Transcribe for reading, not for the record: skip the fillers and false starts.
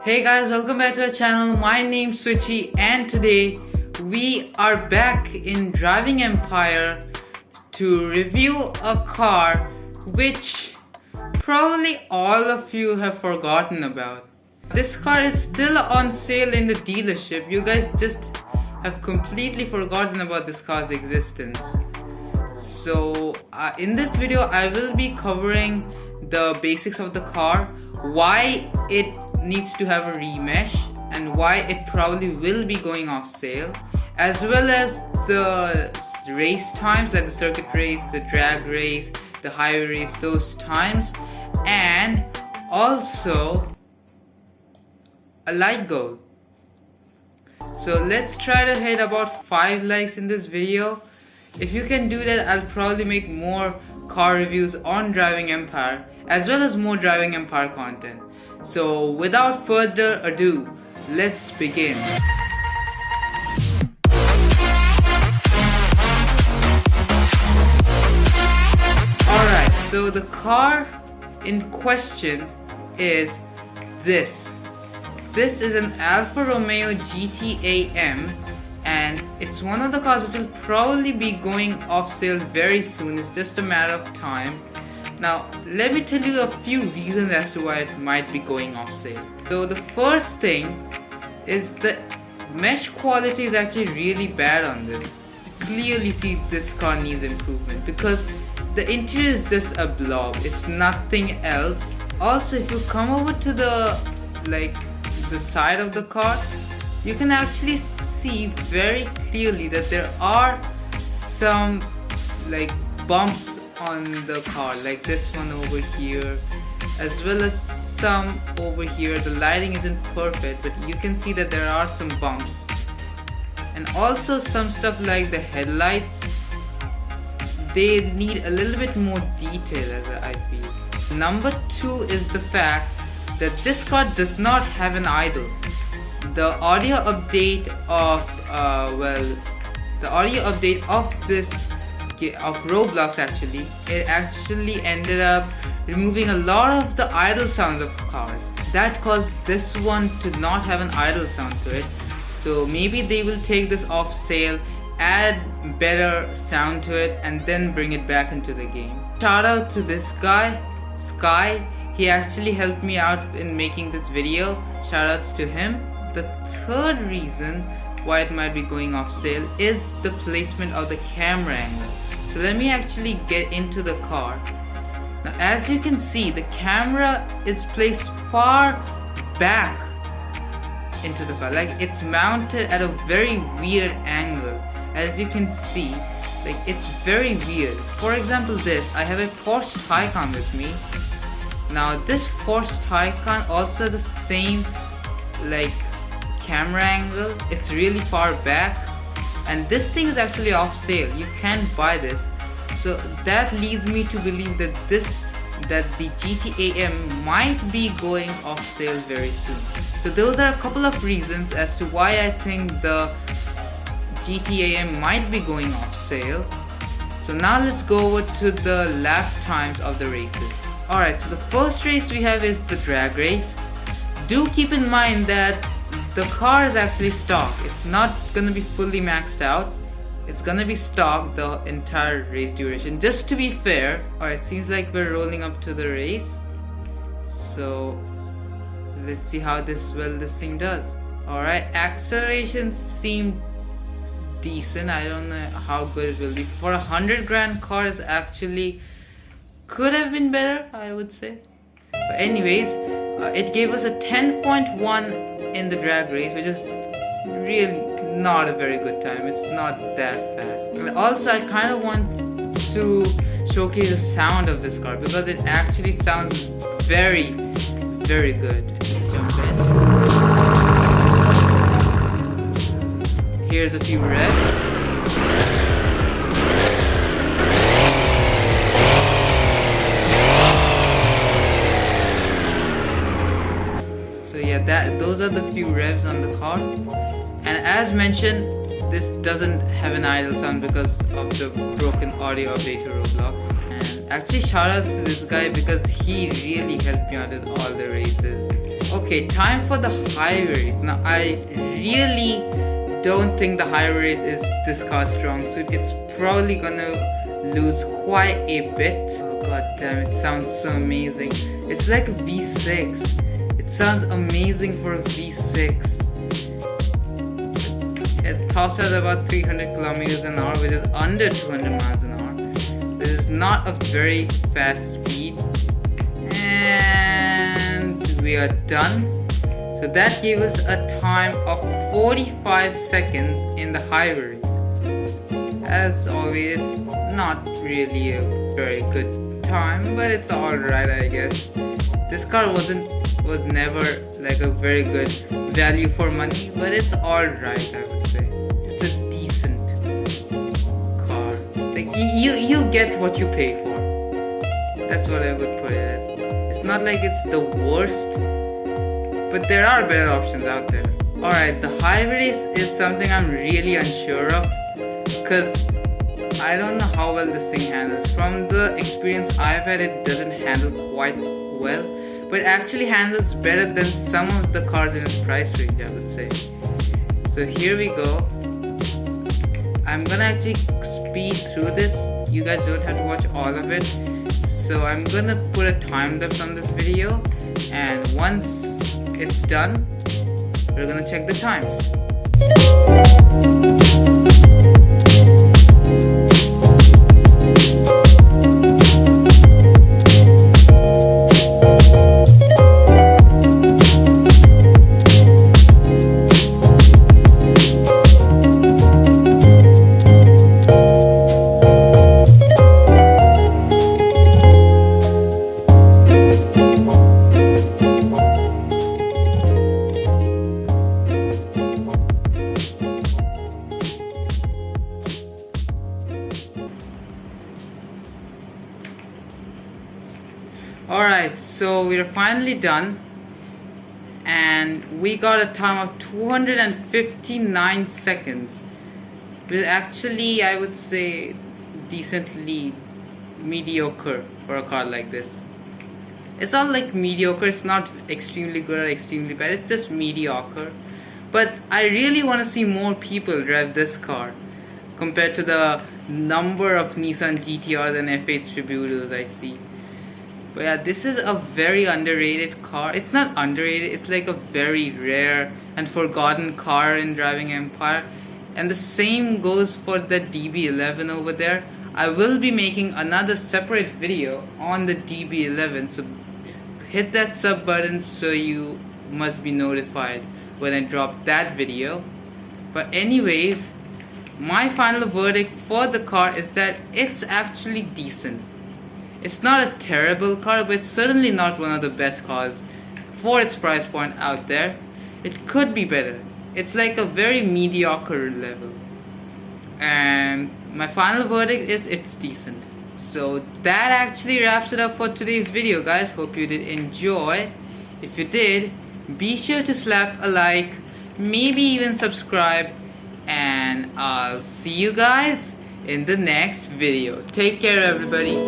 Hey guys, welcome back to our channel. My name's Switchy and today we are back in Driving Empire to review a car which probably all of you have forgotten about. This car is still on sale in the dealership. You guys just have completely forgotten about this car's existence. So in this video I will be covering the basics of the car, why it needs to have a remesh and why it probably will be going off sale, as well as the race times like the circuit race, the drag race, the highway race, those times, and also a light goal. So let's try to hit about 5 likes in this video. If you can do that, I'll probably make more car reviews on Driving Empire as well as more Driving Empire content. So without further ado, let's begin. Alright, so the car in question is this. This is an Alfa Romeo GT AM, and it's one of the cars which will probably be going off sale very soon. It's just a matter of time. Now let me tell you a few reasons as to why it might be going off sale. So the first thing is the mesh quality is actually really bad on this. You clearly see this car needs improvement because the interior is just a blob. It's nothing else. Also, if you come over to the side of the car, you can actually see very clearly that there are some bumps on the car, like this one over here, as well as some over here. The lighting isn't perfect, but you can see that there are some bumps, and also some stuff like the headlights, they need a little bit more detail, as I feel. Number 2 is the fact that this car does not have an idle. The audio update of Roblox actually ended up removing a lot of the idle sounds of cars. That caused this one to not have an idle sound to it. So maybe they will take this off sale, add better sound to it, and then bring it back into the game. Shout out to this guy, Sky. He actually helped me out in making this video. Shout outs to him. The third reason why it might be going off sale is the placement of the camera angle. So let me actually get into the car. Now as you can see, the camera is placed far back into the car. Like, it's mounted at a very weird angle. As you can see, it's very weird. For example, this, I have a Porsche Taycan with me. Now this Porsche Taycan also has the same camera angle. It's really far back, and this thing is actually off sale. You can't buy this. So that leads me to believe that the GT AM might be going off sale very soon. So those are a couple of reasons as to why I think the GT AM might be going off sale. So now let's go over to the lap times of the races. Alright, so the first race we have is the drag race. Do keep in mind that the car is actually stock. It's not gonna be fully maxed out. It's gonna be stock the entire race duration, just to be fair. Alright, seems like we're rolling up to the race. So let's see how this thing does. Alright, acceleration seemed decent. I don't know how good it will be. For a 100 grand car, it's actually could have been better, I would say. But anyways, it gave us a 10.1 in the drag race, which is really not a very good time. It's not that fast. And also, I kind of want to showcase the sound of this car because it actually sounds very, very good. Jump in. Here's a few revs. Those are the few revs on the car, and as mentioned, this doesn't have an idle sound because of the broken audio update to Roblox. And actually shout outs to this guy because he really helped me out with all the races. Okay, time for the high race. Now I really don't think the high race is this car's strong suit. It's probably gonna lose quite a bit. Oh god damn, it sounds so amazing. It's like a V6. It sounds amazing for a V6. It tops at about 300 kilometers an hour, which is under 200 miles an hour. This is not a very fast speed. And we are done. So that gave us a time of 45 seconds in the high race. As always, it's not really a very good time, but it's alright, I guess. This car was never like a very good value for money, but it's alright, I would say. It's a decent car. Like you get what you pay for. That's what I would put it as. It's not like it's the worst, but there are better options out there. Alright, the high race is something I'm really unsure of, because I don't know how well this thing handles. From the experience I've had, it doesn't handle quite well, but it actually handles better than some of the cars in its price range, I would say. So here we go. I'm gonna actually speed through this. You guys don't have to watch all of it. So I'm gonna put a time lapse on this video, and once it's done, we're gonna check the times. Alright, so we're finally done, and we got a time of 259 seconds, which actually I would say decently mediocre for a car like this. It's not like mediocre, it's not extremely good or extremely bad, it's just mediocre. But I really want to see more people drive this car compared to the number of Nissan GTRs and F8 Tributos I see. But yeah, this is a very underrated car. It's not underrated, it's like a very rare and forgotten car in driving empire. And the same goes for the DB11 over there. I will be making another separate video on the DB11, so hit that sub button so you must be notified when I drop that video. But anyways, my final verdict for the car is that it's actually decent. It's not a terrible car, but it's certainly not one of the best cars for its price point out there. It could be better. It's like a very mediocre level. And my final verdict is it's decent. So that actually wraps it up for today's video, guys. Hope you did enjoy. If you did, be sure to slap a like, maybe even subscribe, and I'll see you guys in the next video. Take care, everybody.